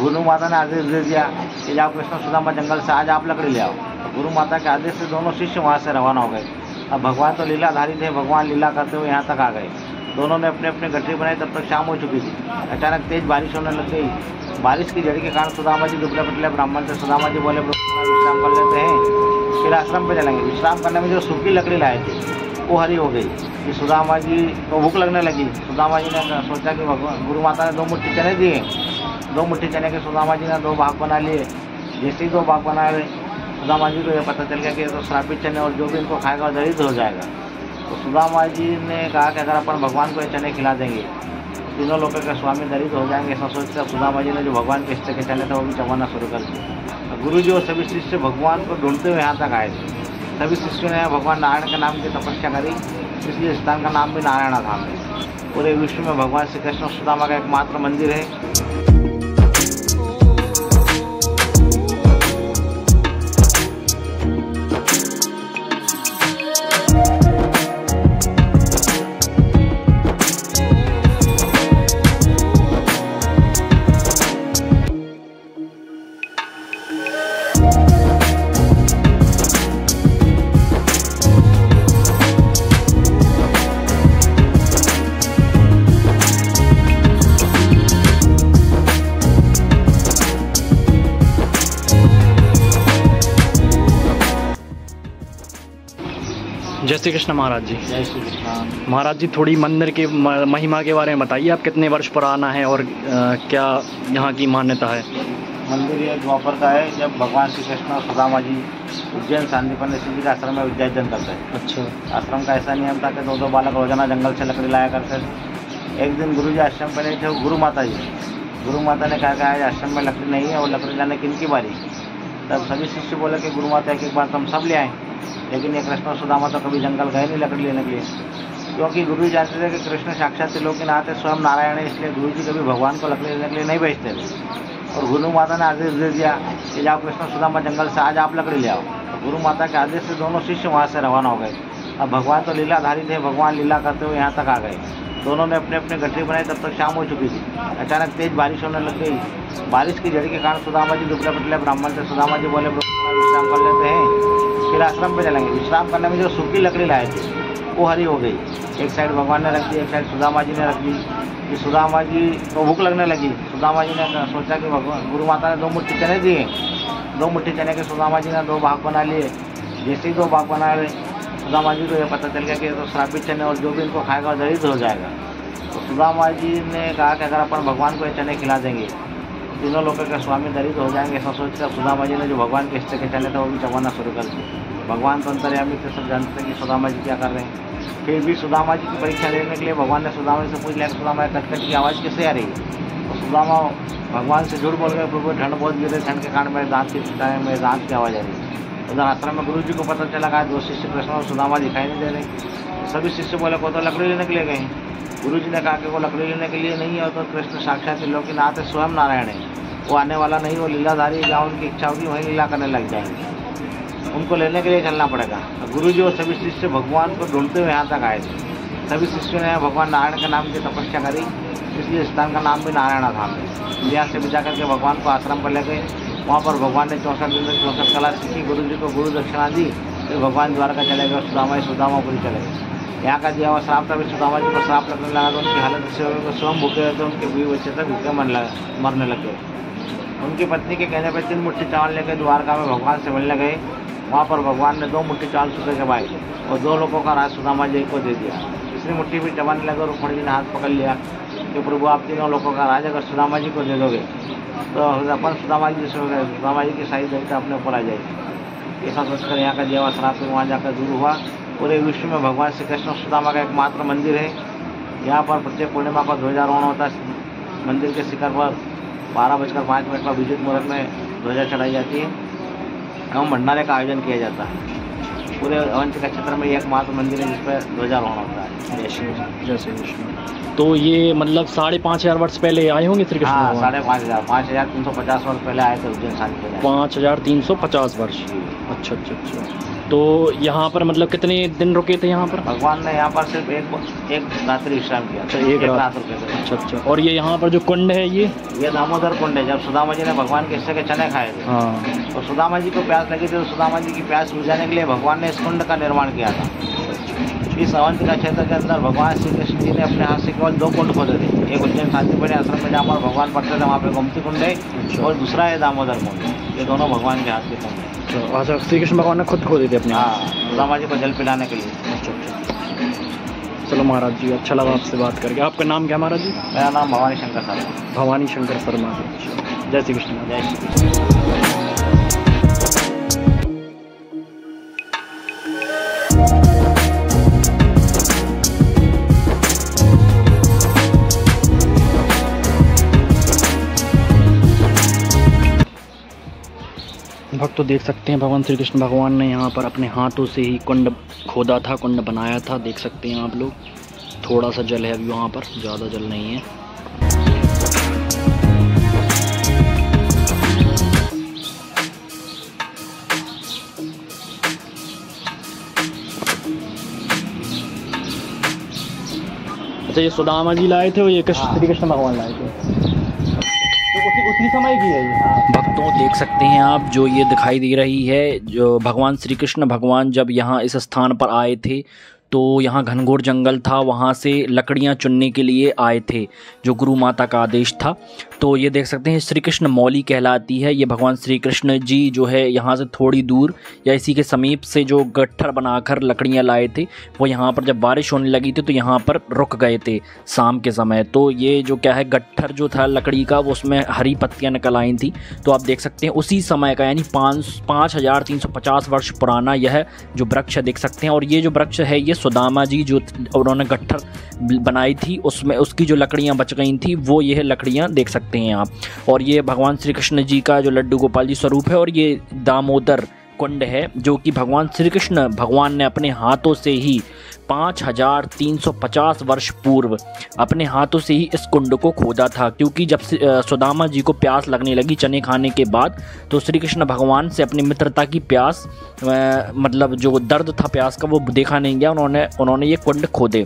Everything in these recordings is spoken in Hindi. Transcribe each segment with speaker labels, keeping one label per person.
Speaker 1: गुरु माता ने आदेश दे दिया कि जाओ कृष्ण सुदामा जंगल से आज आप लकड़ी ले आओ। तो गुरु माता के आदेश से दोनों शिष्य वहाँ से रवाना हो गए। अब भगवान तो लीलाधारी थे, भगवान लीला करते हुए यहाँ तक आ गए। दोनों ने अपने अपने गठरी बनाई, तब तक शाम हो चुकी थी। अचानक तेज बारिश होने लग गई। बारिश की जड़ी के कारण सुदामा जी दुबले पतले ब्राह्मण थे। सुदामा जी बोले विश्राम कर लेते हैं, फिर आश्रम पे चलेंगे। विश्राम करने में जो सूखी लकड़ी लाए थे वो हरी हो गई कि सुदामा जी को भूख लगने लगी। सुदामा जी ने सोचा कि गुरु माता ने 2 मुट्ठी चने दिए। 2 मुट्ठी चने के सुदामा जी ने 2 भाग बना लिए। जैसे ही 2 भाग बनाए सुदामा जी को यह पता चल गया कि ये तो श्रापित चने और जो भी इनको खाएगा दरिद्र हो जाएगा। तो सुदामा जी ने कहा कि अगर अपन भगवान को ये चने खिला देंगे तीनों लोगों के स्वामी दरिद्र हो जाएंगे। ऐसा सोचकर सुदामा जी ने जो भगवान के हिस्से के चने थे वो भी चबाना शुरू कर दिया। गुरु जी और सभी शिष्य भगवान को ढूंढते हुए यहाँ तक आए थे। सभी शिष्यों ने भगवान नारायण के नाम की तपस्या करी, इसलिए स्थान का नाम भी नारायण धाम है। पूरे विश्व में भगवान श्री कृष्ण सुदामा का एकमात्र मंदिर है।
Speaker 2: जय श्री कृष्ण महाराज जी।
Speaker 1: जय श्री कृष्ण
Speaker 2: महाराज जी, थोड़ी मंदिर के महिमा के बारे में बताइए। आप कितने वर्ष पुराना है और क्या यहाँ की मान्यता है?
Speaker 1: मंदिर ये द्वापर का है, जब भगवान श्री कृष्ण और सुदामा जी उज्जैन सांदीपनि ऋषि जी के आश्रम में विद्यार्जन करते हैं।
Speaker 2: अच्छा।
Speaker 1: आश्रम का ऐसा नियम था कि 2 बालक रोजाना जंगल से लकड़ी लाया करते थे। एक दिन गुरु जी आश्रम पर नहीं थे, वो गुरु माता जी। गुरु माता ने कहा कि आज आश्रम में लकड़ी नहीं है और लकड़ी लाने किनकी बारी। तब सभी शिष्य बोले कि गुरु माता एक बार हम सब ले आए, लेकिन ये कृष्ण और सुदामा तो कभी जंगल गए नहीं लकड़ी लेने के लिए, क्योंकि गुरु जी जानते थे कि कृष्ण साक्षात त्रिलोकीनाथ है, स्वयं नारायण है। इसलिए गुरु जी कभी भगवान को लकड़ी लेने के लिए नहीं भेजते थे। और गुरु माता ने आदेश दे दिया कि जाओ कृष्ण सुदामा जंगल से आज आप लकड़ी ले आओ। तो गुरु माता के आदेश से दोनों शिष्य वहाँ से रवाना हो गए। अब भगवान तो लीलाधारी थे, भगवान लीला करते हुए यहाँ तक आ गए। दोनों ने अपने अपने गठरी बनाई, तब तक शाम हो चुकी थी। अचानक तेज बारिश होने लग गई। बारिश की जड़ी के कारण सुदामा जी दुबले पतले ब्राह्मण थे। सुदामा जी बोले विश्राम कर लेते हैं, फिर आश्रम पे चलेंगे। विश्राम करने में जो सूखी लकड़ी लाए थे वो हरी हो गई। एक साइड भगवान ने रख दी, एक साइड सुदामा जी ने रख दी कि सुदामा जी को भूख लगने लगी। सुदामा जी ने सोचा कि गुरु माता ने 2 मुट्ठी चने दिए। 2 मुट्ठी चने के सुदामा जी ने 2 भाग बना लिए। जैसे ही 2 भाग बनाए सुदामा जी को यह पता चल गया कि ये तो श्रापित चने और जो भी इनको खाएगा दरिद्र हो जाएगा। तो सुदामा जी ने कहा कि अगर अपन भगवान को ये चने खिला देंगे तीनों लोगों के स्वामी दरिद्र हो जाएंगे। ऐसा सोचकर सुदामा जी ने जो भगवान के हिस्से के चने थे वो भी चबाना शुरू कर दिए। भगवान तो अंतर्यामी थे, सब जानते थे कि सुदामा जी क्या कर रहे हैं। फिर भी सुदामा जी की परीक्षा लेने के लिए भगवान ने सुदामा जी से पूछ लिया कि सुदामा कटकट की आवाज़ कैसे आ रही है। तो सुदामा भगवान से झूठ बोल गए, प्रभु ठंड बहुत गिर रही, ठंड के कारण मेरे दांत मेरे दांत की आवाज़ आ रही है। उधर आश्रम में गुरु जी को पता चला कि 2 शिष्य कृष्ण और सुदामा दिखाई नहीं दे रहे। सभी शिष्य बोले को तो लकड़ी लेने के लिए गए। गुरु जी ने कहा कि वो लकड़ी लेने के लिए नहीं है, तो कृष्ण साक्षात त्रिलोकीनाथ है, स्वयं नारायण है, वो आने वाला नहीं, वो लीलाधारी, जहाँ उनकी इच्छा होगी वहीं लीला करने लग जाएंगे। उनको लेने के लिए चलना पड़ेगा। गुरु जी और सभी शिष्य भगवान को ढूंढते हुए यहाँ तक आए थे। सभी शिष्यों ने भगवान नारायण के नाम की तपस्या करी, इसलिए स्थान का नाम भी नारायण धाम है। यहाँ से बिता करके भगवान को आश्रम पर ले गए। वहाँ पर भगवान ने 64 दिन तक 64 कला सीखी। गुरु जी को गुरु दक्षिणा दी। फिर भगवान द्वारका चले गए, सुदामापुरी चले गए। यहाँ का दिया हुआ श्राप था, भी सुदामा जी को श्राप लगने लगा तो उनकी हालत इससे हो गई कि स्वयं भूखे रहते, उनके बीवी बच्चे तक भूखे मरने लग गए। उनकी पत्नी के कहने पर 3 मुट्ठी चावल लेकर द्वारका में भगवान से मिलने गए। वहाँ पर भगवान ने 2 मुट्ठी चावल सूखे के भाई और 2 लोगों का राज सुदामा जी को दे दिया। तीसरी मुट्ठी भी चबाने लगे और रुक्मणी जी ने हाथ पकड़ लिया कि प्रभु आप तीनों लोगों का राज अगर सुदामा जी को दे दोगे तो अपन सुदामा जी से हो गए, सुदामा जी की सारी दैत्य अपने ऊपर आ जाएगी। ऐसा सोचकर यहाँ का दिया हुआ श्राप फिर वहाँ जाकर दूर हुआ। पूरे विश्व में भगवान श्री कृष्ण सुदामा का एकमात्र मंदिर है। यहाँ पर प्रत्येक पूर्णिमा को ध्वजारोहण होता है। मंदिर के शिखर पर 12:05 पर विद्युत मुहूर्त में ध्वजा चढ़ाई जाती है एवं भंडारे का आयोजन किया जाता है। पूरे अवंतिका क्षेत्र में एकमात्र मंदिर है जिस पर ध्वजारोहण होता है।
Speaker 2: जय श्री कृष्ण। तो ये मतलब 5,500 वर्ष पहले आए होंगे श्री कृष्ण?
Speaker 1: हाँ, 5,500 5,350 वर्ष पहले आए थे उज्जैन सांदीपनि।
Speaker 2: 5,350 वर्ष। अच्छा अच्छा अच्छा। तो यहाँ पर मतलब कितने दिन रुके थे यहाँ पर?
Speaker 1: भगवान ने यहाँ पर सिर्फ एक रात्रि विश्राम किया।
Speaker 2: अच्छा, एक रात
Speaker 1: रुके थे।
Speaker 2: अच्छा। और ये यहाँ पर जो कुंड है ये
Speaker 1: दामोदर कुंड है। जब सुदामा जी ने भगवान के हिस्से के चने खाए थे,
Speaker 2: हाँ,
Speaker 1: तो सुदामा जी को प्यास लगी थी, तो सुदामा जी की प्यास बुझाने के लिए भगवान ने इस कुंड का निर्माण किया था। इस अवंतिका क्षेत्र के अंदर भगवान श्री कृष्ण जी ने अपने हाथ से केवल 2 कुंड खोदे थे। एक उज्जैन शांतिपुरी आश्रम में जहाँ पर भगवान पढ़ते थे, वहाँ पे गोमती कुंड है, और दूसरा है दामोदर कुंड। ये दोनों भगवान के हाथ के कुंड है।
Speaker 2: अच्छा, श्री कृष्ण भगवान ने खुद खोदे थे अपने?
Speaker 1: हाँ, सुदामा जी को जल पिलाने के लिए।
Speaker 2: अच्छा। चलो महाराज जी, अच्छा लगा आपसे बात करके। आपका नाम क्या महाराज जी?
Speaker 1: मेरा नाम भवानी शंकर शर्मा।
Speaker 2: भवानी शंकर शर्मा। जय श्री कृष्ण।
Speaker 1: जय श्री कृष्ण।
Speaker 2: भक्त तो देख सकते हैं भगवान श्री कृष्ण भगवान ने यहाँ पर अपने हाथों से ही कुंड खोदा था, कुंड बनाया था। देख सकते हैं आप लोग, थोड़ा सा जल है अभी वहाँ पर, ज़्यादा जल नहीं है। अच्छा, ये सुदामा जी लाए थे और ये श्री कृष्ण भगवान लाए थे, तो उसी समय की है ये। भक्तों देख सकते हैं आप, जो ये दिखाई दे रही है, जो भगवान श्री कृष्ण भगवान जब यहाँ इस स्थान पर आए थे तो यहाँ घनघोर जंगल था, वहाँ से लकड़ियाँ चुनने के लिए आए थे, जो गुरु माता का आदेश था। तो ये देख सकते हैं श्री कृष्ण मौली कहलाती है। ये भगवान श्री कृष्ण जी जो है यहाँ से थोड़ी दूर या इसी के समीप से जो गट्ठर बनाकर लकड़ियाँ लाए थे, वो यहाँ पर जब बारिश होने लगी थी तो यहाँ पर रुक गए थे शाम के समय। तो ये जो क्या है, गट्ठर जो था लकड़ी का, वो उसमें हरी पत्तियाँ निकल आई थी। तो आप देख सकते हैं उसी समय का, यानी 5350 वर्ष पुराना यह जो वृक्ष देख सकते हैं। और ये जो वृक्ष है, ये सुदामा जी जो उन्होंने गट्ठर बनाई थी, उसमें उसकी जो लकड़ियाँ बच गई थी, वो यह लकड़ियाँ देख सकते हैं आप। और ये भगवान श्री कृष्ण जी का जो लड्डू गोपाल जी स्वरूप है, और ये दामोदर कुंड है, जो कि भगवान श्री कृष्ण भगवान ने अपने हाथों से ही 5350 वर्ष पूर्व अपने हाथों से ही इस कुंड को खोदा था। क्योंकि जब सुदामा जी को प्यास लगने लगी चने खाने के बाद, तो श्री कृष्ण भगवान से अपनी मित्रता की प्यास, मतलब जो दर्द था प्यास का, वो देखा नहीं गया, उन्होंने ये कुंड खोदे।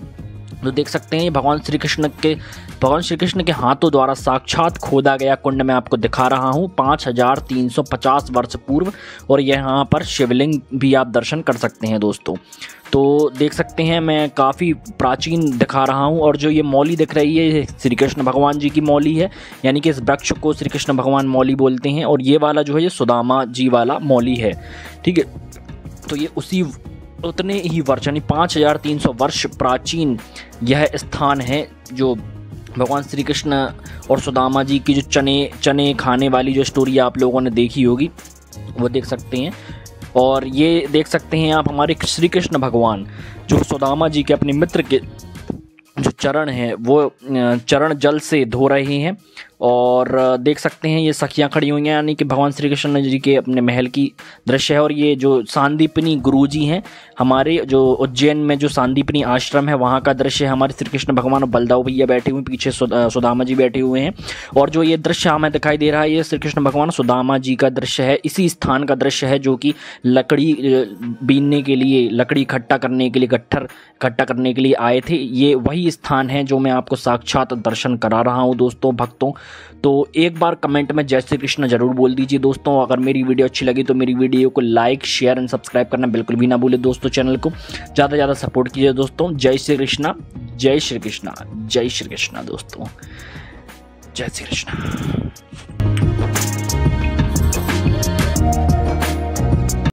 Speaker 2: तो देख सकते हैं ये भगवान श्री कृष्ण के हाथों द्वारा साक्षात खोदा गया कुंड मैं आपको दिखा रहा हूँ 5350 वर्ष पूर्व। और यहाँ पर शिवलिंग भी आप दर्शन कर सकते हैं दोस्तों। तो देख सकते हैं मैं काफ़ी प्राचीन दिखा रहा हूँ। और जो ये मौली दिख रही है, ये श्री कृष्ण भगवान जी की मौली है, यानी कि इस वृक्ष को श्री कृष्ण भगवान मौली बोलते हैं। और ये वाला जो है, ये सुदामा जी वाला मौली है, ठीक है। तो ये उतने ही वर्ष, यानी 5300 वर्ष प्राचीन यह स्थान है, जो भगवान श्री कृष्ण और सुदामा जी की जो चने खाने वाली जो स्टोरी आप लोगों ने देखी होगी, वो देख सकते हैं। और ये देख सकते हैं आप, हमारे श्री कृष्ण भगवान जो सुदामा जी के अपने मित्र के जो चरण हैं, वो चरण जल से धो रहे हैं। और देख सकते हैं ये सखियाँ खड़ी हुई हैं, यानी कि भगवान श्री कृष्ण जी के अपने महल की दृश्य है। और ये जो सांदीपनी गुरुजी हैं, हमारे जो उज्जैन में जो सांदीपनी आश्रम है, वहाँ का दृश्य है। हमारे श्री कृष्ण भगवान और बलदाऊ भैया बैठे हुए, पीछे सुदामा जी बैठे हुए हैं। और जो ये दृश्य हमें दिखाई दे रहा है, ये श्री कृष्ण भगवान सुदामा जी का दृश्य है। इसी स्थान का दृश्य है, जो कि लकड़ी बीनने के लिए, लकड़ी इकट्ठा करने के लिए, गट्ठर इकट्ठा करने के लिए आए थे। ये वही स्थान है जो मैं आपको साक्षात दर्शन करा रहा हूँ दोस्तों, भक्तों। तो एक बार कमेंट में जय श्री कृष्ण जरूर बोल दीजिए दोस्तों। अगर मेरी वीडियो अच्छी लगी तो मेरी वीडियो को लाइक, शेयर एंड सब्सक्राइब करना बिल्कुल भी ना भूले दोस्तों। चैनल को ज़्यादा से ज़्यादा सपोर्ट कीजिए दोस्तों। जय श्री कृष्णा, जय श्री कृष्णा, जय श्री कृष्णा दोस्तों, जय श्री कृष्णा।